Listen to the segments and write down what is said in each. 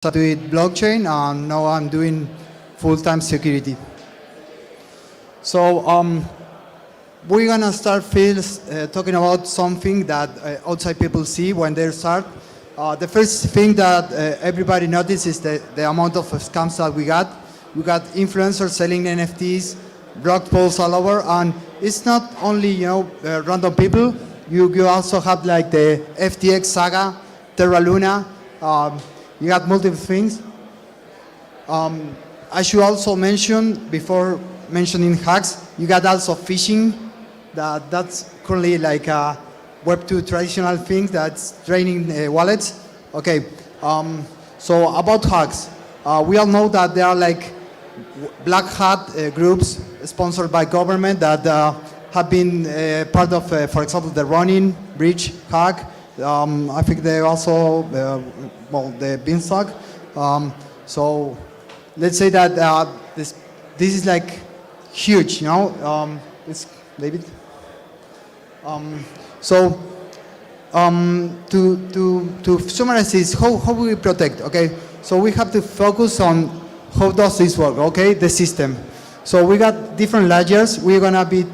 started with blockchain, and now I'm doing full-time security. So we're gonna start first talking about something that outside people see when they start. The first thing that everybody notices is the amount of scams that we got. We got influencers selling NFTs, blog posts all over, and it's not only random people. You also have like the FTX saga, Terra Luna. You got multiple things. I should also mention, before mentioning hacks, you got also phishing. That's currently like a Web2 traditional thing that's draining wallets. Okay, so about hacks. We all know that there are like black hat groups sponsored by government that have been part of, for example, the Ronin breach hack. I think they also, the Beanstalk. So let's say that this is like huge, it's David. So to summarize this, how we protect? Okay, so we have to focus on how does this work? Okay, the system. So we got different layers. We're gonna be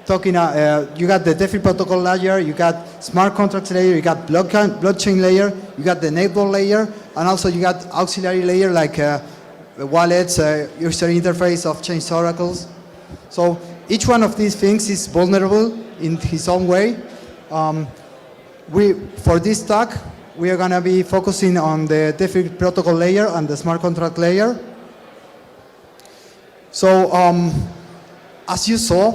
talking. You got the DeFi protocol layer, you got smart contracts layer, you got blockchain layer, you got the network layer, and also you got auxiliary layer like wallets, user interface of chain oracles. So each one of these things is vulnerable in his own way. For this talk, we are going to be focusing on the DeFi protocol layer and the smart contract layer. So as you saw,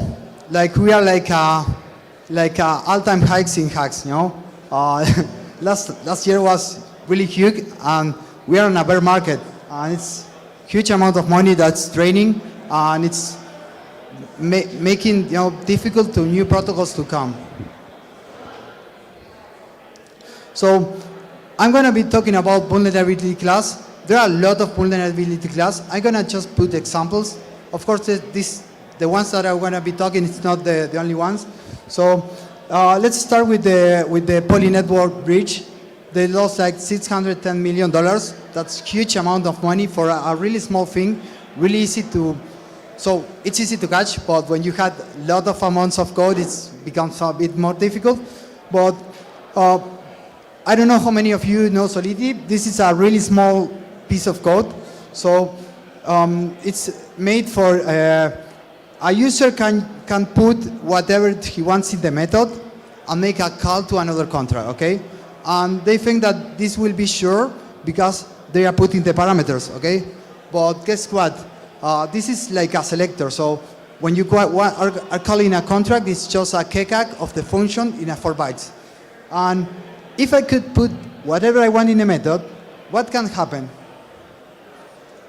like we are like all-time hikes in hacks, last year was really huge, and we are in a bear market, and it's huge amount of money that's draining, and it's making difficult to new protocols to come. So I'm going to be talking about vulnerability class. There are a lot of vulnerability class. I'm going to just put examples. Of course, the ones that I'm going to be talking, it's not the only ones. So let's start with the Poly network breach. They lost like $610 million. That's a huge amount of money for a really small thing. Really easy to, so it's easy to catch, but when you had a lot of amounts of code, it becomes a bit more difficult. But I don't know how many of you know Solidity. This is a really small piece of code. So it's made for a user can put whatever he wants in the method and make a call to another contract, okay? And they think that this will be sure because they are putting the parameters, okay? But guess what? This is like a selector. So when you are calling a contract, it's just a keycack of the function in a 4 bytes. And if I could put whatever I want in a method, what can happen?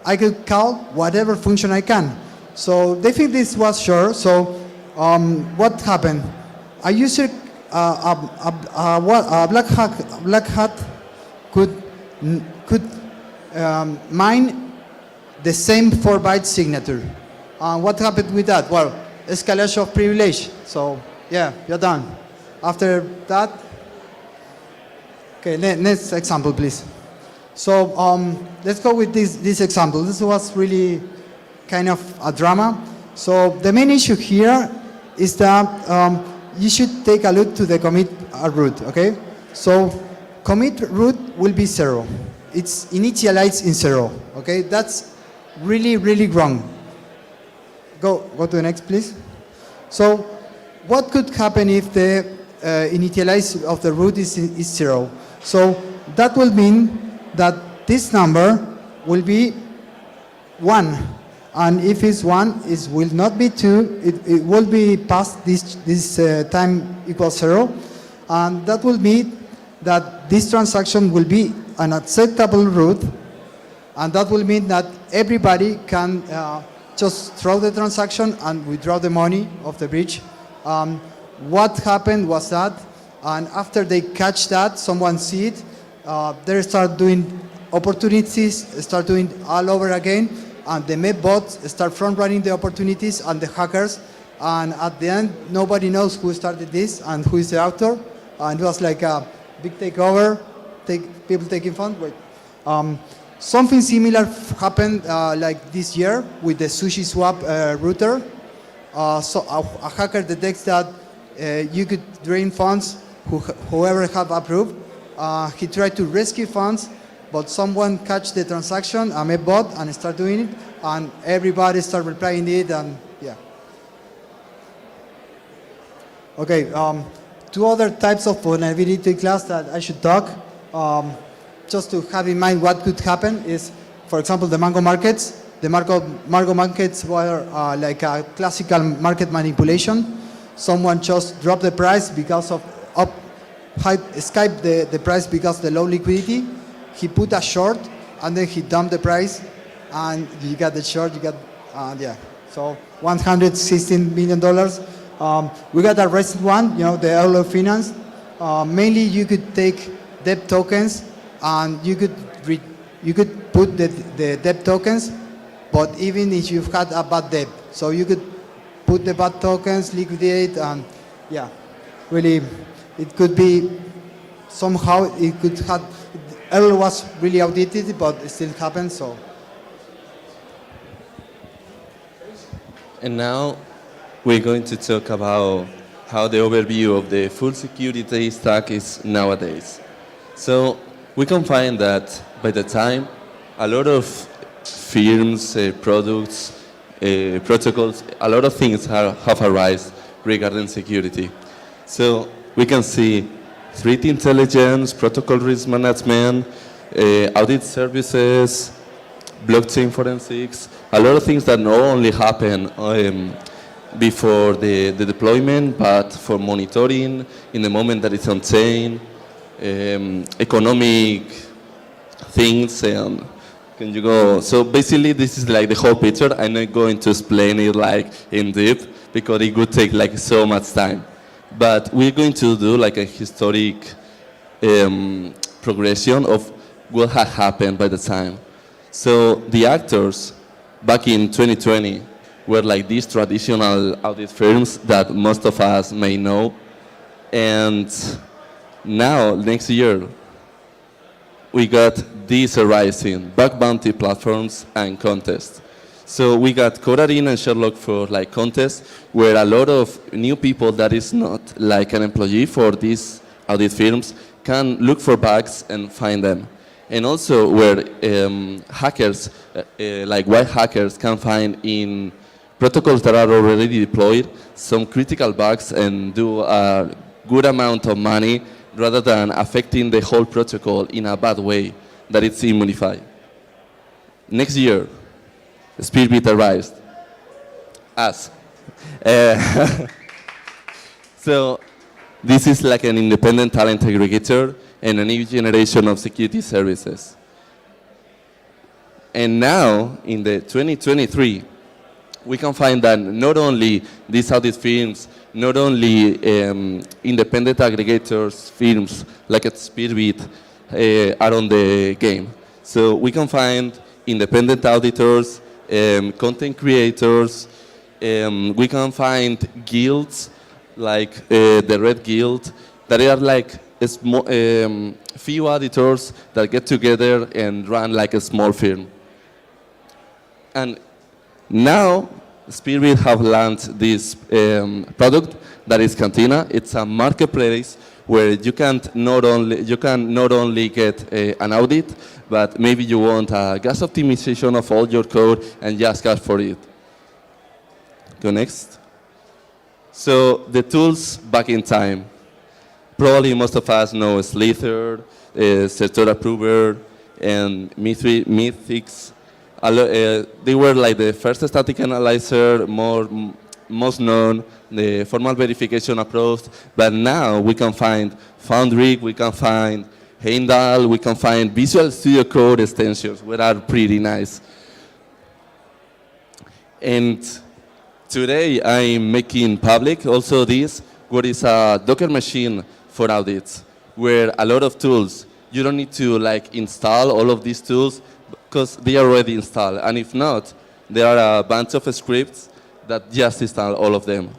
I could call whatever function I can. So they think this was sure. So what happened? A user, a black hat could mine the same 4 byte signature. What happened with that? Well, escalation of privilege. So yeah, you're done. After that, okay, next example, please. So let's go with this example. This was really kind of a drama. So the main issue here is that you should take a look to the commit root, okay? So commit root will be 0. It's initialized in 0, okay? That's really, really wrong. Go to the next, please. So what could happen if the initialize of the root is 0? So that will mean that this number will be 1. And if it's 1, it will not be 2. It will be past this time equals 0. And that will mean that this transaction will be an acceptable root. And that will mean that everybody can just throw the transaction and withdraw the money of the breach. What happened was that, and after they catch that, someone see it, they start doing opportunities, start doing all over again, and the MEP bots start front-running the opportunities and the hackers, and at the end, nobody knows who started this and who is the author, and it was like a big takeover, people taking fun. Wait. Something similar happened like this year with the Sushi Swap router. So a hacker detects that you could drain funds, whoever have approved. He tried to rescue funds, but someone catch the transaction, a bot, and start doing it, and everybody start replying it, and yeah. Okay, two other types of vulnerability class that I should talk. Just to have in mind what could happen is, for example, the Mango markets. The Mango markets were like a classical market manipulation. Someone just dropped the price because of Skype the price because of the low liquidity. He put a short and then he dumped the price, and you got the short. You got yeah. So $116 million. We got a recent one, the Earl of Finance. Mainly, you could take debt tokens, and you could put the debt tokens, but even if you've had a bad debt, so you could put the bad tokens, liquidate, and yeah, really, it could be somehow it could have. Earl was really outdated, but it still happens. So. And now we're going to talk about how the overview of the full security stack is nowadays. So we can find that by the time a lot of firms, products, protocols, a lot of things have arisen regarding security. So we can see threat intelligence, protocol risk management, audit services, blockchain forensics, a lot of things that not only happen before the deployment, but for monitoring in the moment that it's on chain, economic things, and can you go? So basically, this is like the whole picture. I'm not going to explain it like in depth because it would take like so much time. But we're going to do like a historic progression of what had happened by the time. So the actors back in 2020 were like these traditional audit firms that most of us may know. And now, next year, we got these arising, bug bounty platforms and contests. So we got Codarine and Sherlock for like contests where a lot of new people that is not like an employee for these audit firms can look for bugs and find them. And also where hackers, like white hackers, can find in protocols that are already deployed some critical bugs and do a good amount of money rather than affecting the whole protocol in a bad way that it's immunified. Next year, Spearbit arrives. Us. So this is like an independent talent aggregator and a new generation of security services. And now, in the 2023, we can find that not only these audit firms, not only independent aggregators firms like at Spearbit are on the game. So we can find independent auditors, content creators, we can find guilds like the Red Guild that are like a small, few auditors that get together and run like a small firm. And now, Spearbit have launched this product that is Cantina. It's a marketplace where you can not only get an audit, but maybe you want a gas optimization of all your code and just ask for it. Go next. So the tools back in time. Probably most of us know Slither, Sector Approver, and Mythics. They were like the first static analyzer, most known, the formal verification approach, but now we can find Foundry, we can find Heimdall, we can find Visual Studio Code extensions, which are pretty nice. And today I'm making public also this, what is a Docker machine for audits, where a lot of tools, you don't need to like install all of these tools, because they are already installed. And if not, there are a bunch of scripts that just install all of them.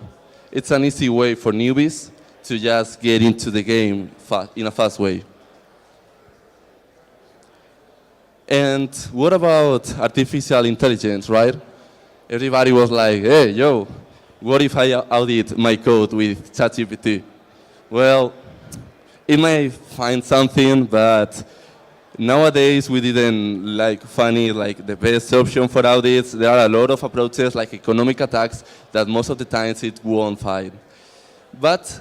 It's an easy way for newbies to just get into the game in a fast way. And what about artificial intelligence, right? Everybody was like, hey, yo, what if I audit my code with ChatGPT? Well, it may find something, but nowadays we didn't find it like the best option for audits. There are a lot of approaches like economic attacks that most of the times it won't find. But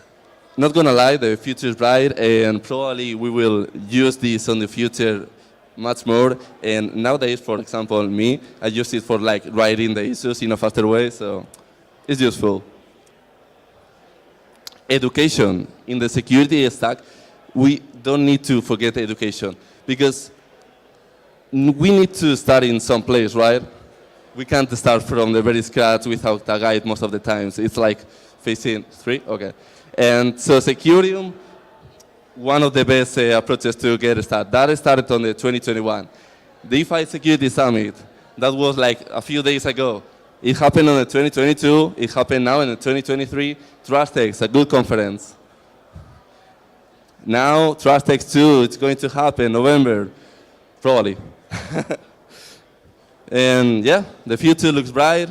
not gonna lie, the future is bright, and probably we will use this on the future much more. And nowadays, for example, me, I use it for like writing the issues in a faster way, so it's useful. Education. In the security stack, we don't need to forget education because we need to start in some place, right? We can't start from the very scratch without a guide most of the times. It's like facing 3, okay. And so Securium, one of the best approaches to get started. That started on the 2021. The DeFi Security Summit, that was like a few days ago. It happened on the 2022, it happened now in the 2023. TrustX, a good conference. Now TrustX 2, it's going to happen November, probably. And yeah, the future looks bright.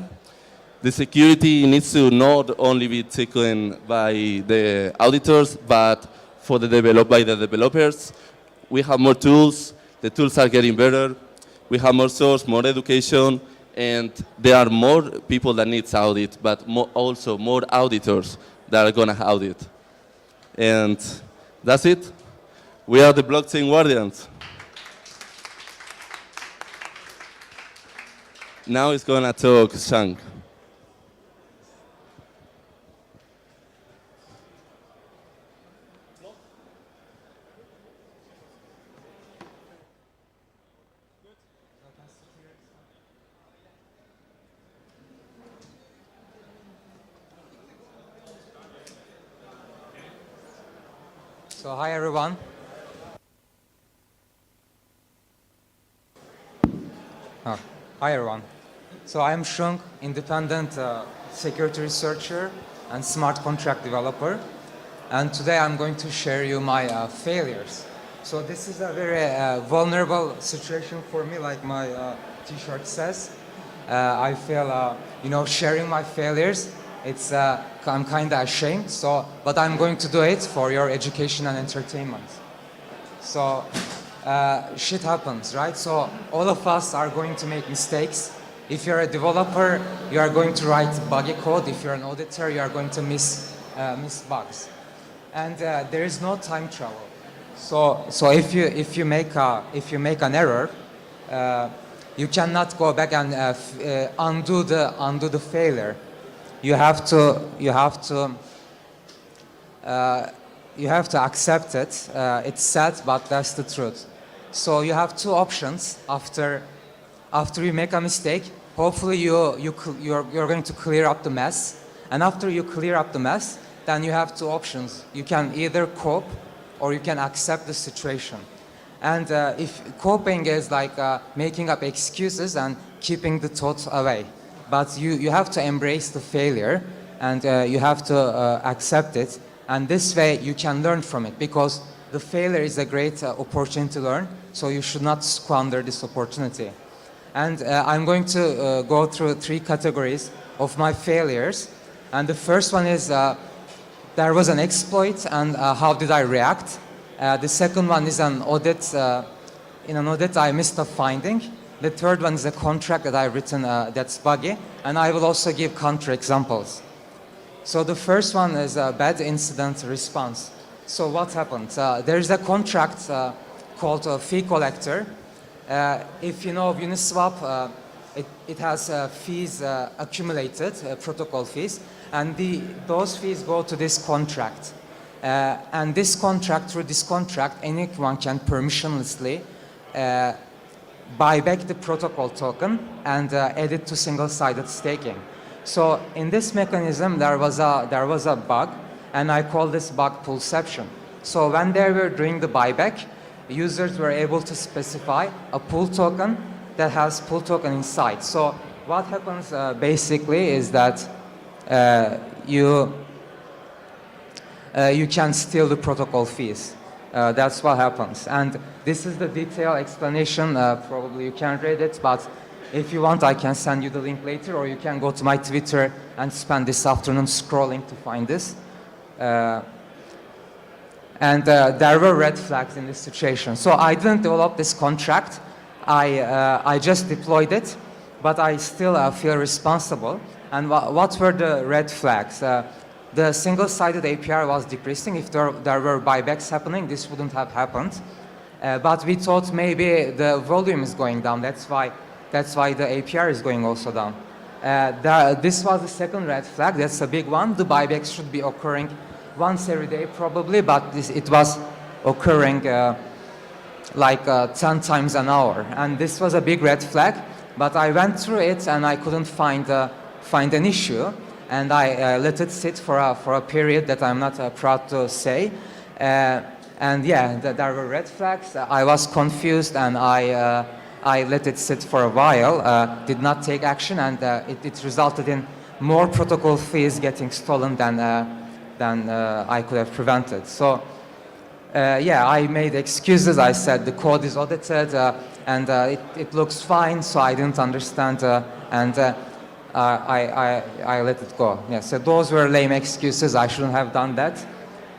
The security needs to not only be taken by the auditors, but by the developers. We have more tools, the tools are getting better. We have more source, more education, and there are more people that need audit, but also more auditors that are gonna audit. And that's it. We are the blockchain guardians. Now it's gonna talk Shank. So hi everyone. Hi everyone. So I am Shung, independent security researcher and smart contract developer. And today I'm going to share you my failures. So this is a very vulnerable situation for me, like my t-shirt says. I feel, sharing my failures. I'm kind of ashamed, but I'm going to do it for your education and entertainment. So, shit happens, right? So, all of us are going to make mistakes. If you're a developer, you are going to write buggy code. If you're an auditor, you are going to miss bugs. And there is no time travel. So if you make an error, you cannot go back and undo the failure. You have to accept it. It's sad, but that's the truth. So you have two options after you make a mistake. Hopefully you're going to clear up the mess. And after you clear up the mess, then you have two options. You can either cope or you can accept the situation. And if coping is like making up excuses and keeping the thought away. But you have to embrace the failure and you have to accept it. And this way you can learn from it because the failure is a great opportunity to learn. So you should not squander this opportunity. And I'm going to go through 3 categories of my failures. And the first one is there was an exploit and how did I react? The second one is an audit. In an audit I missed a finding. The third one is a contract that I've written that's buggy, and I will also give counter examples. So the first one is a bad incident response. So what happened? There is a contract called a fee collector. If you know of Uniswap, it has fees accumulated, protocol fees, and those fees go to this contract. And through this contract, anyone can permissionlessly buy back the protocol token and add it to single-sided staking. So in this mechanism, there was a bug, and I call this bug poolception. So when they were doing the buyback, users were able to specify a pool token that has pool token inside. So what happens basically is that you can steal the protocol fees. That's what happens. And this is the detailed explanation. Probably you can read it, but if you want, I can send you the link later, or you can go to my Twitter and spend this afternoon scrolling to find this. And there were red flags in this situation. So I didn't develop this contract. I just deployed it, but I still feel responsible. And what were the red flags? The single-sided API was decreasing. If there were buybacks happening, this wouldn't have happened. But we thought maybe the volume is going down. That's why the API is going also down. This was the second red flag. That's a big one. The buybacks should be occurring once every day probably, but it was occurring like 10 times an hour. And this was a big red flag. But I went through it and I couldn't find an issue. And I let it sit for a period that I'm not proud to say. And yeah, there were red flags. I was confused and I let it sit for a while, did not take action, and it resulted in more protocol fees getting stolen than I could have prevented. So yeah, I made excuses. I said the code is audited and it looks fine, so I didn't understand, and I let it go. Yeah, so those were lame excuses. I shouldn't have done that.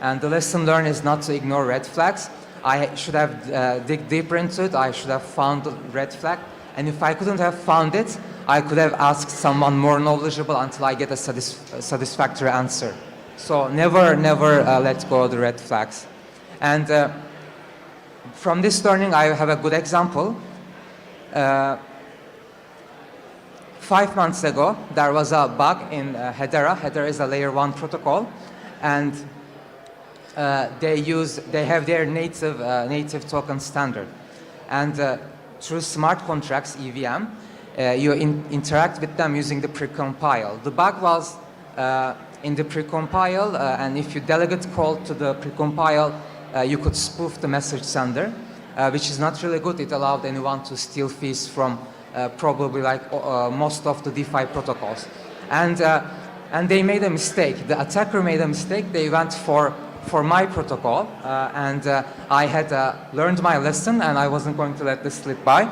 And the lesson learned is not to ignore red flags. I should have dig deeper into it. I should have found the red flag. And if I couldn't have found it, I could have asked someone more knowledgeable until I get a satisfactory answer. So never let go of the red flags. And from this learning, I have a good example. 5 months ago, there was a bug in Hedera. Hedera is a layer 1 protocol, and they have their native token standard. And through smart contracts, EVM, you interact with them using the precompile. The bug was in the precompile, and if you delegate call to the precompile, you could spoof the message sender, which is not really good. It allowed anyone to steal fees from probably like most of the DeFi protocols. And they made a mistake. The attacker made a mistake. They went for my protocol, and I had learned my lesson, and I wasn't going to let this slip by.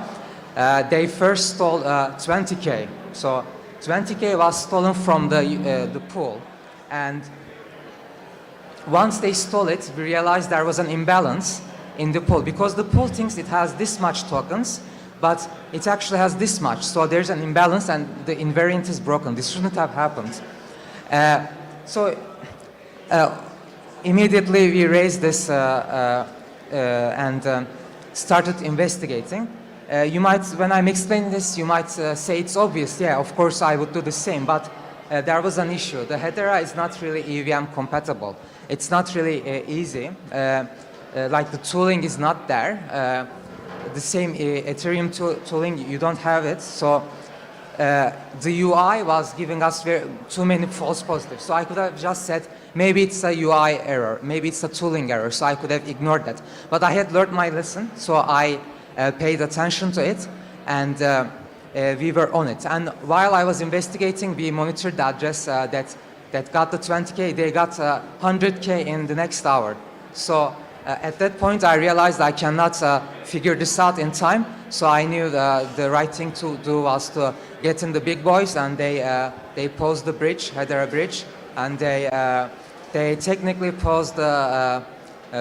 They first stole 20K. So 20K was stolen from the pool. And once they stole it, we realized there was an imbalance in the pool, because the pool thinks it has this much tokens, but it actually has this much. So there's an imbalance and the invariant is broken. This shouldn't have happened. Immediately we raised this and started investigating. You might, when I'm explaining this, you might say it's obvious. Yeah, of course I would do the same, but there was an issue. The Hedera is not really EVM compatible. It's not really easy. Like the tooling is not there. The same Ethereum tooling, you don't have it. So the UI was giving us too many false positives. So I could have just said, maybe it's a UI error, maybe it's a tooling error. So I could have ignored that. But I had learned my lesson, so I paid attention to it, and we were on it. And while I was investigating, we monitored the address that got the 20K. They got 100K in the next hour. So at that point, I realized I cannot figure this out in time. So I knew the right thing to do was to get in the big boys, and they paused the bridge, Hedera bridge, and they technically paused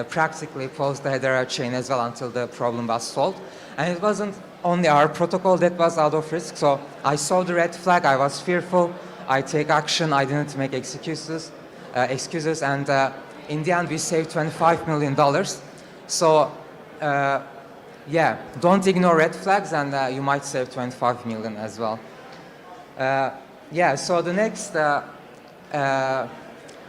practically paused the Hedera chain as well until the problem was solved. And it wasn't only our protocol that was out of risk. So I saw the red flag. I was fearful. I take action. I didn't make excuses, and in the end, we saved $25 million. So, yeah, don't ignore red flags, and you might save 25 million as well. Yeah, so the next,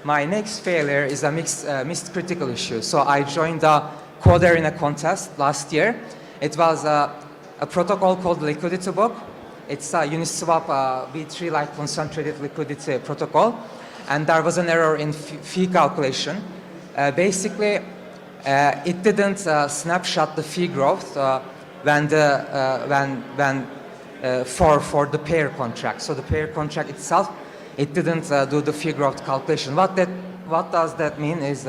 my next failure is a missed critical issue. So I joined the Code Arena contest last year. It was a protocol called Liquidity Book. It's a Uniswap V3 like concentrated liquidity protocol. And there was an error in fee calculation. Basically, it didn't snapshot the fee growth for the pair contract. So the pair contract itself, it didn't do the fee growth calculation. What does that mean is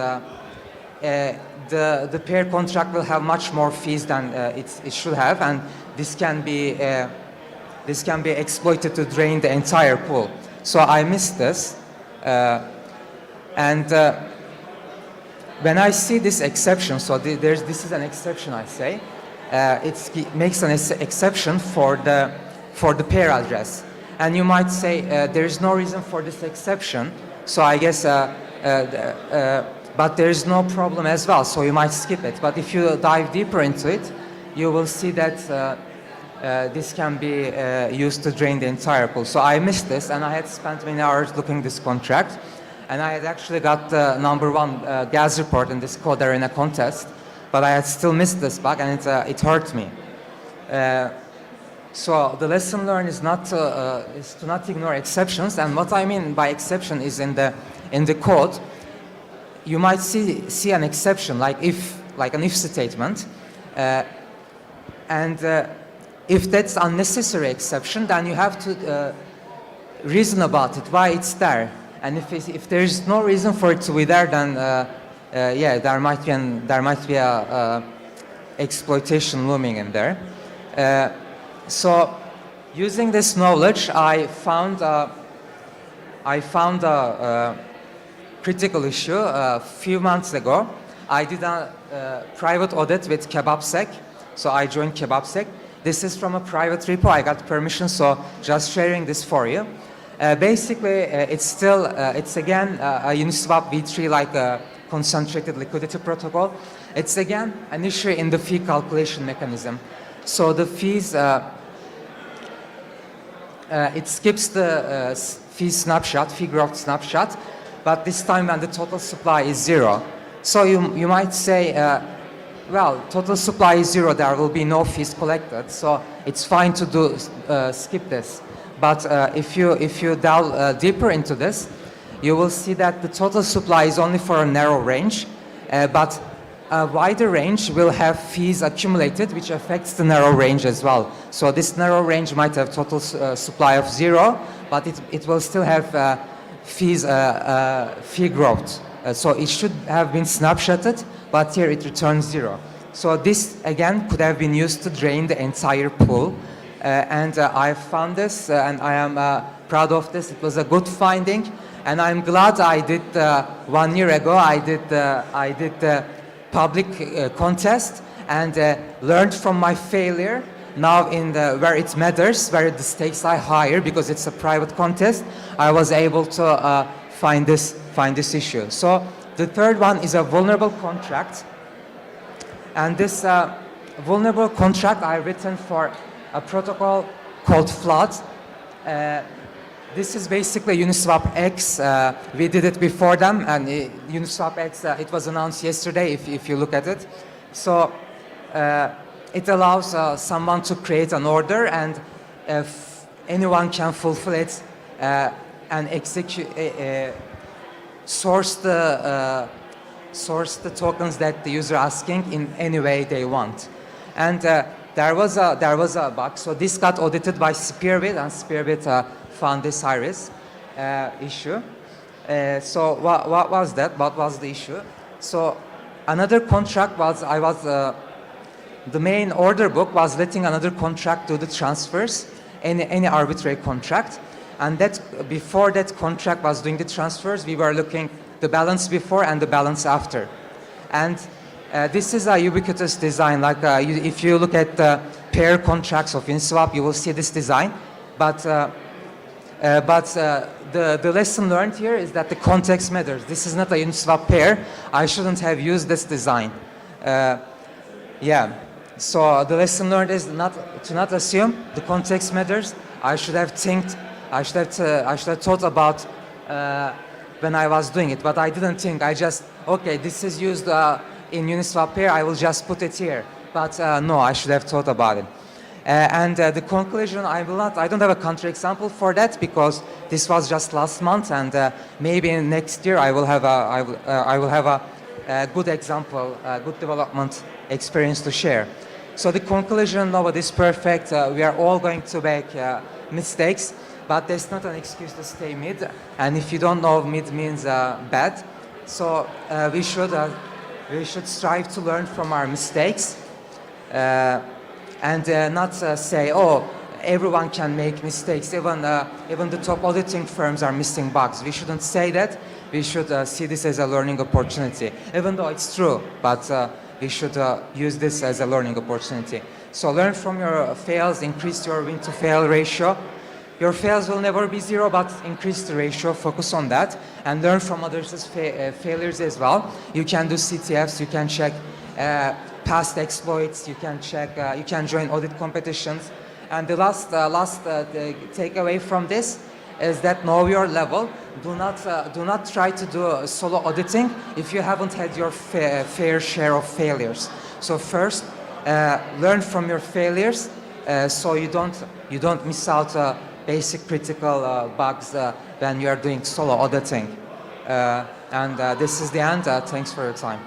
the pair contract will have much more fees than it should have, and this can be exploited to drain the entire pool. So I missed this, and when I see this exception, so this is an exception, I say, it makes an exception for the pair address, and you might say there is no reason for this exception. So I guess, but there is no problem as well. So you might skip it. But if you dive deeper into it, you will see that this can be used to drain the entire pool. So I missed this, and I had spent many hours looking this contract, and I had actually got the #1 gas report in this code arena contest, but I had still missed this bug, and it hurt me. So the lesson learned is to not ignore exceptions, and what I mean by exception is in the code, you might see an exception like an if statement, and if that's unnecessary exception, then you have to reason about it, why it's there. And if there is no reason for it to be there, then yeah, there might be a exploitation looming in there. So using this knowledge, I found a critical issue a few months ago. I did a private audit with KebabSec, so I joined KebabSec. This is from a private repo. I got permission, so just sharing this for you. Basically, it's again a Uniswap v3 like a concentrated liquidity protocol. It's again an issue in the fee calculation mechanism. So the fees, it skips the fee growth snapshot, but this time when the total supply is 0. So you might say, well, total supply is 0, there will be no fees collected, so it's fine to skip this. But if you delve deeper into this, you will see that the total supply is only for a narrow range, but a wider range will have fees accumulated, which affects the narrow range as well. So this narrow range might have total supply of 0, but it will still have fee growth. So it should have been snapshotted, but here it returns 0. So this again could have been used to drain the entire pool. And I found this, and I am proud of this. It was a good finding, and I'm glad I did 1 year ago. I did the public contest and learned from my failure. Now where it matters, where the stakes are higher because it's a private contest, I was able to find this issue. So the third one is a vulnerable contract, and this vulnerable contract I written for a protocol called Flood. This is basically Uniswap X. We did it before them, and Uniswap X, it was announced yesterday if you look at it. So it allows someone to create an order, and if anyone can fulfill it and execute, source the tokens that the user asking in any way they want. And there was a bug, so this got audited by Spearbit, and Spearbit found this Iris issue. So what was that? What was the issue? So another contract was, the main order book was letting another contract do the transfers, any arbitrary contract, and that before that contract was doing the transfers, we were looking the balance before and the balance after, and this is a ubiquitous design. Like if you look at the pair contracts of Uniswap, you will see this design. But the lesson learned here is that the context matters. This is not a Uniswap pair. I shouldn't have used this design. Yeah. So the lesson learned is to not assume the context matters. I should have thought about when I was doing it, but I didn't think. I just, okay, this is used in Uniswap pair, I will just put it here. But no, I should have thought about it. And the conclusion, I don't have a counter example for that because this was just last month, and maybe next year I will have a good example, good development experience to share. So the conclusion, nobody's perfect. We are all going to make mistakes, but that's not an excuse to stay mid. And if you don't know, mid means bad. So we should we should strive to learn from our mistakes and not say, oh, everyone can make mistakes. Even the top auditing firms are missing bugs. We shouldn't say that. We should see this as a learning opportunity, even though it's true. But we should use this as a learning opportunity. So learn from your fails, increase your win to fail ratio. Your fails will never be zero, but increase the ratio, focus on that, and learn from others' failures as well. You can do CTFs, you can check past exploits, you can check, you can join audit competitions. And the last takeaway from this is that know your level. Do not try to do solo auditing if you haven't had your fair share of failures. So first, learn from your failures, so you don't miss out basic critical bugs when you are doing solo auditing. And this is the end. Thanks for your time.